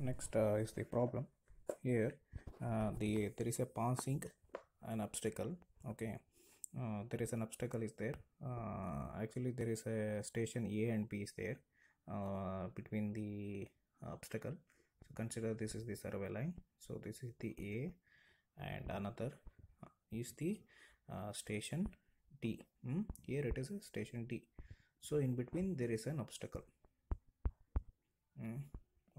Next is the problem here. There is a passing an obstacle. Okay, there is an obstacle is there. Actually there is a station A and B is there between the obstacle. So consider this is the survey line. So this is the A and another is the station D. Here it is a station D. So in between there is an obstacle.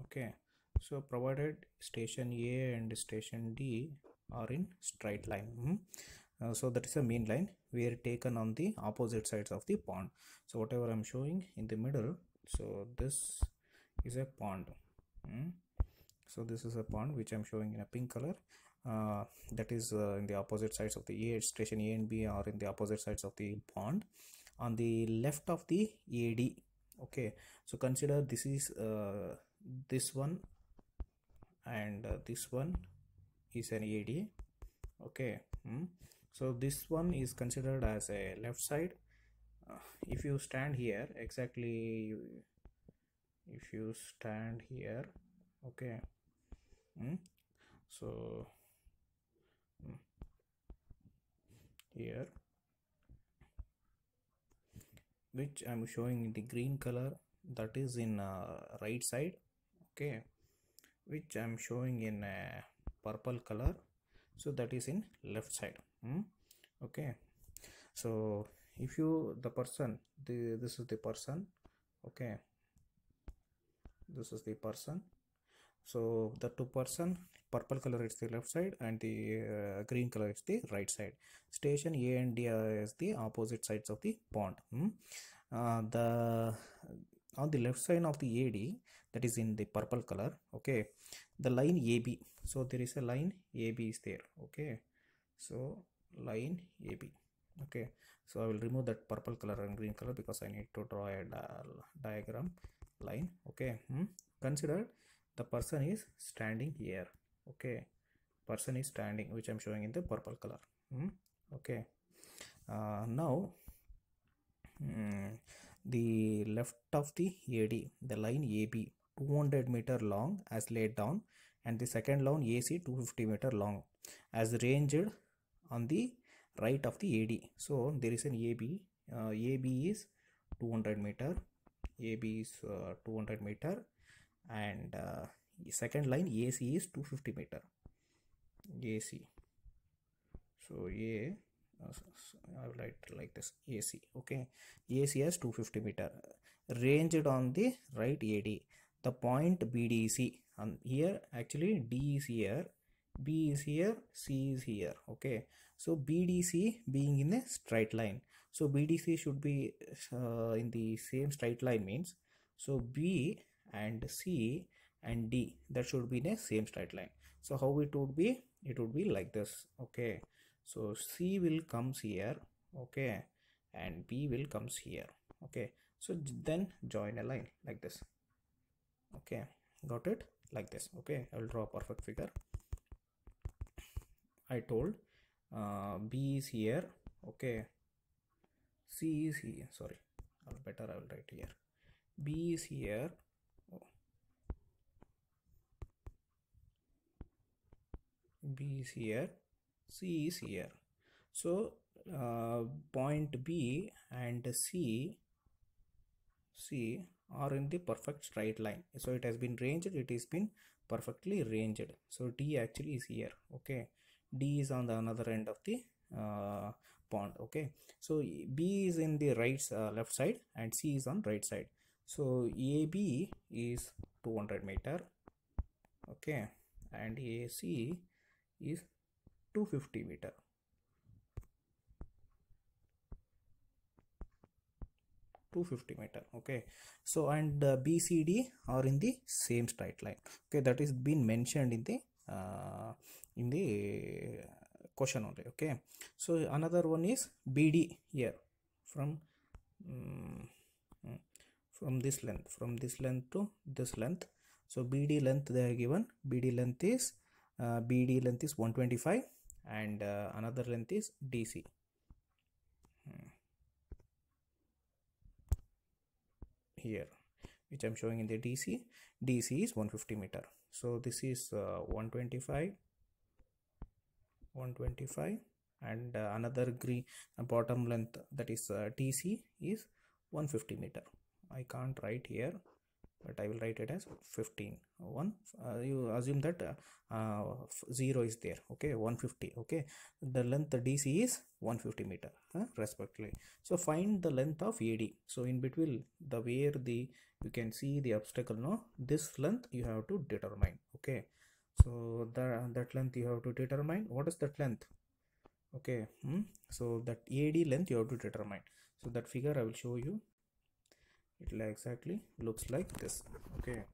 Okay, so provided station A and station D are in straight line. So that is a mean line we are taken on the opposite sides of the pond. So whatever I'm showing in the middle, so this is a pond. So this is a pond which I'm showing in a pink color. That is in the opposite sides of the station A and B are in the opposite sides of the pond on the left of the AD. Okay, so consider this is this one and this one is an AD. Okay, so this one is considered as a left side. If you stand here exactly, if you stand here, okay, so here, which I'm showing in the green color, that is in right side. Okay, which I'm showing in purple color, so that is in left side. Okay, so if you the person, this is the person. Okay, this is the person. So the two person, purple color is the left side and the green color is the right side. Station A and D is the opposite sides of the pond. The on the left side of the AD, that is in the purple color. Okay, the line AB. So there is a line AB is there. Okay, so line AB. Okay, so I will remove that purple color and green color because I need to draw a diagram line. Okay, consider the person is standing here. Okay, person is standing, which I'm showing in the purple color. Okay, now the left of the AD, the line AB 200-meter long as laid down, and the second line AC 250-meter long as ranged on the right of the AD. So there is an AB. AB is 200-meter. AB is 200-meter, and second line AC is 250-meter. AC. So A. I will write like this, AC. Okay, AC has 250-meter ranged on the right AD. The point BDC, and here actually D is here, B is here, C is here. Okay, so BDC being in a straight line, so BDC should be in the same straight line, means so B and C and D, that should be in a same straight line. So how it would be? It would be like this. Okay, so C will comes here. Okay, and B will comes here. Okay, so then join a line like this. Okay, got it? Like this. Okay, I will draw a perfect figure. I told B is here. Okay, C is here. Sorry, or better I will write here. B is here. B is here, C is here. So point B and C are in the perfect straight line. So it has been ranged, it has been perfectly ranged. So D actually is here. Okay, D is on the another end of the pond. Okay, so B is in the right left side and C is on right side. So AB is 200-meter. Okay, and AC is 250-meter. 250-meter. Okay, so and BCD are in the same straight line. Okay, that is been mentioned in the question only. Okay, so another one is BD here from this length, to this length. So BD length they are given. BD length is 125 and another length is DC. Here which I'm showing in the DC is 150 meter. So this is 125, and another green bottom length, that is TC, is 150 meter. I can't write here, but I will write it as 15. You assume that 0 is there, okay, 150, okay. The length DC is 150 meter, respectively. So find the length of AD. So in between the where the you can see the obstacle, no, this length you have to determine, okay. So that length you have to determine. What is that length? Okay, so that AD length you have to determine. So that figure I will show you. It exactly looks like this, okay.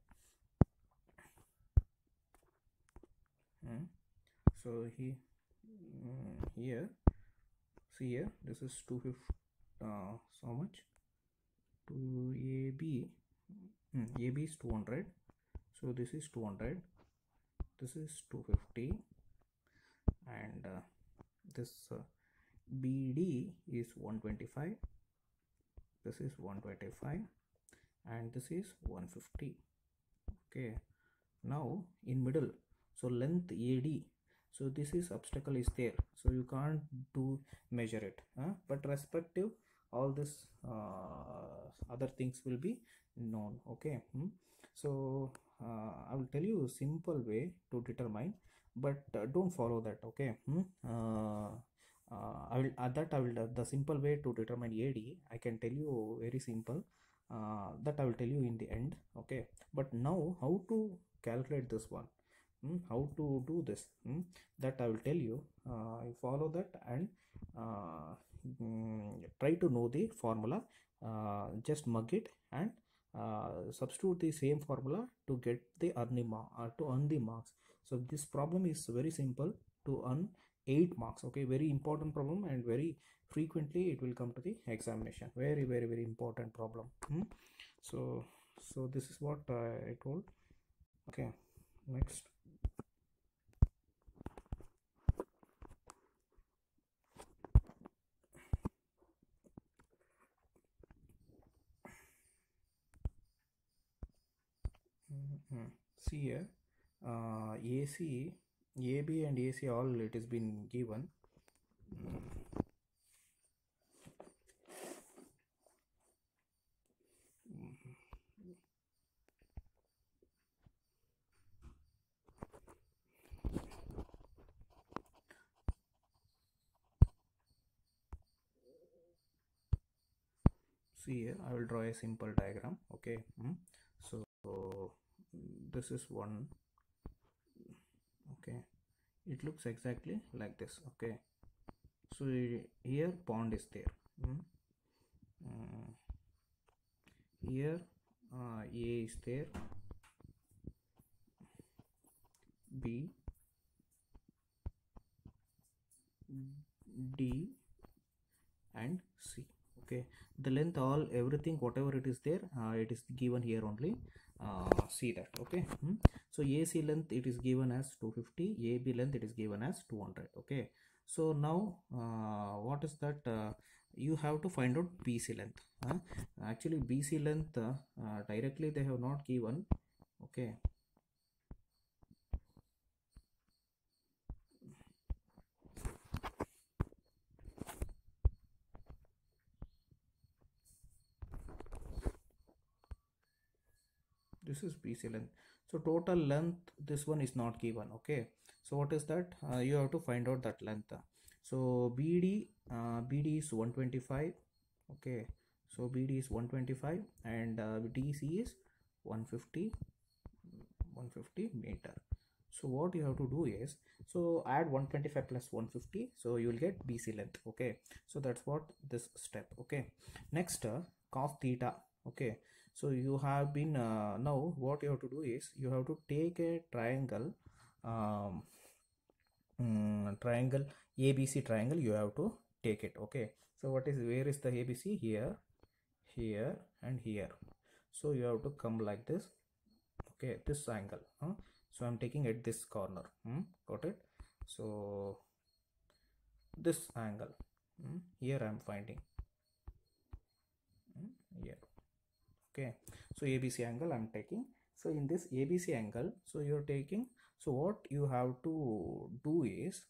So here, see here, this is 250, so much, 2AB, AB is 200, so this is 200, this is 250, and this BD is 125, this is 125, and this is 150, okay. Now in middle, so length AD, so this is obstacle is there, so you can't do measure it, but respective all this other things will be known, okay. So I will tell you simple way to determine, but don't follow that, okay. I will the simple way to determine AD I can tell you very simple, that I will tell you in the end, okay. But now how to calculate this one, how to do this, that I will tell you. You follow that and try to know the formula, just mug it and substitute the same formula to get the to earn the marks. So this problem is very simple to earn 8 marks, okay. Very important problem, and very frequently it will come to the examination. Very, very, very important problem. So this is what I told, okay. Next. See here, AC, AB and AC all it has been given. See here, I will draw a simple diagram, okay. So this is one, okay. It looks exactly like this, okay. So here pond is there, here A is there, B, D and C, okay. The length, all everything whatever it is there, it is given here only, see that, okay. So AC length it is given as 250, AB length it is given as 200, okay. So now what is that, you have to find out BC length. Actually BC length directly they have not given, okay. This is BC length. So total length, this one is not given, okay. So what is that, you have to find out that length. So BD is 125, okay. So BD is 125 and DC is 150 meter. So what you have to do is, so add 125 plus 150, so you will get BC length, okay. So that's what this step, okay. Next cos theta, okay. So you have been now what you have to do is, you have to take a triangle, triangle ABC triangle, you have to take it, okay. So what is, where is the ABC? Here, here and here. So you have to come like this, okay, this angle, so I'm taking at this corner, got it. So this angle, here I'm finding, here, Okay, so ABC angle I'm taking. So in this ABC angle, so you're taking, so what you have to do is,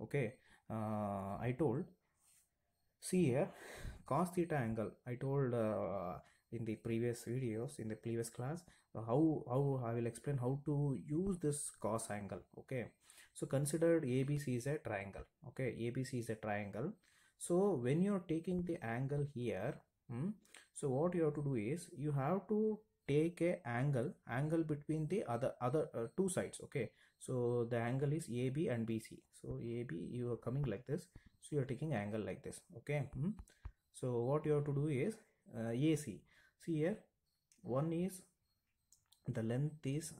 okay, I told, see here, cos theta angle I told in the previous videos, in the previous class, how I will explain how to use this cos angle. Okay, so considered ABC is a triangle. Okay, ABC is a triangle. So when you're taking the angle here, so what you have to do is you have to take a angle between the other two sides. Okay, so the angle is AB and BC. So AB, you are coming like this, so you're taking angle like this. Okay, so what you have to do is AC. See here, one is the length is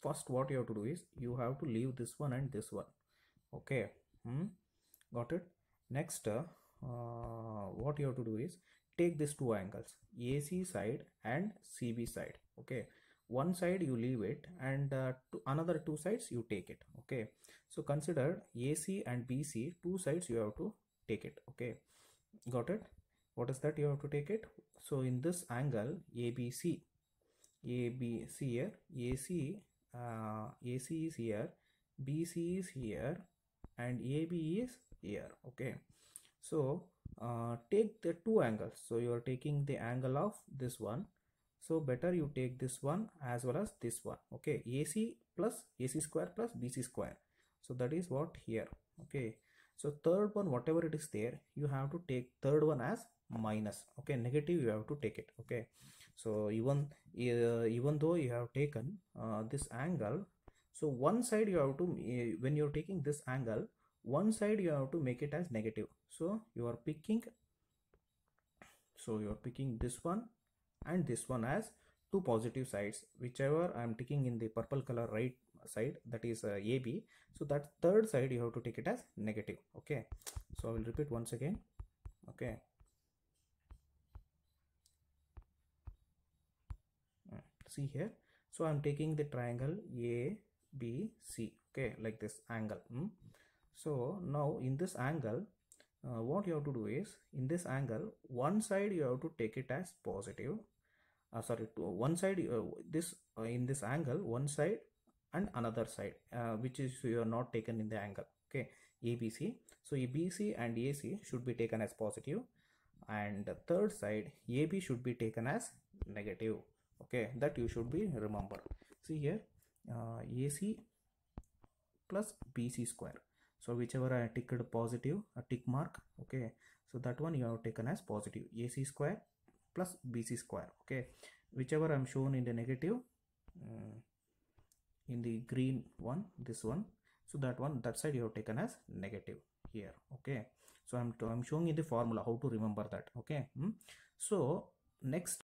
first what you have to do is you have to leave this one and this one. Okay, got it. Next what you have to do is take these two angles, AC side and CB side. Okay, one side you leave it and another two sides you take it. Okay, so consider AC and BC, two sides you have to take it. Okay, got it. What is that you have to take it? So in this angle ABC, here, AC is here, BC is here, and AB is here. Okay, so take the two angles. So you are taking the angle of this one, so better you take this one as well as this one. Okay, AC plus AC square plus BC square, so that is what here. Okay, so third one, whatever it is there, you have to take third one as minus. Okay, negative you have to take it. Okay, so even though you have taken this angle, so one side you have to when you're taking this angle, one side you have to make it as negative. So you are picking this one and this one as two positive sides, whichever I'm taking in the purple color right side, that is AB. So that third side you have to take it as negative. Okay, so I will repeat once again. Okay, see here, so I'm taking the triangle ABC. Okay, like this angle. So now in this angle, what you have to do is, in this angle, one side you have to take it as positive. Sorry, to one side, in this angle, one side and another side, which is you are not taken in the angle. Okay, ABC. So ABC and AC should be taken as positive, and the third side AB should be taken as negative. Okay, that you should be remember. See here, AC plus BC square. So whichever I ticked positive, a tick mark. Okay, so that one you have taken as positive, AC square plus BC square. Okay, whichever I'm shown in the negative, in the green one, this one, so that side you have taken as negative here. Okay, so I'm showing in the formula how to remember that. Okay, so next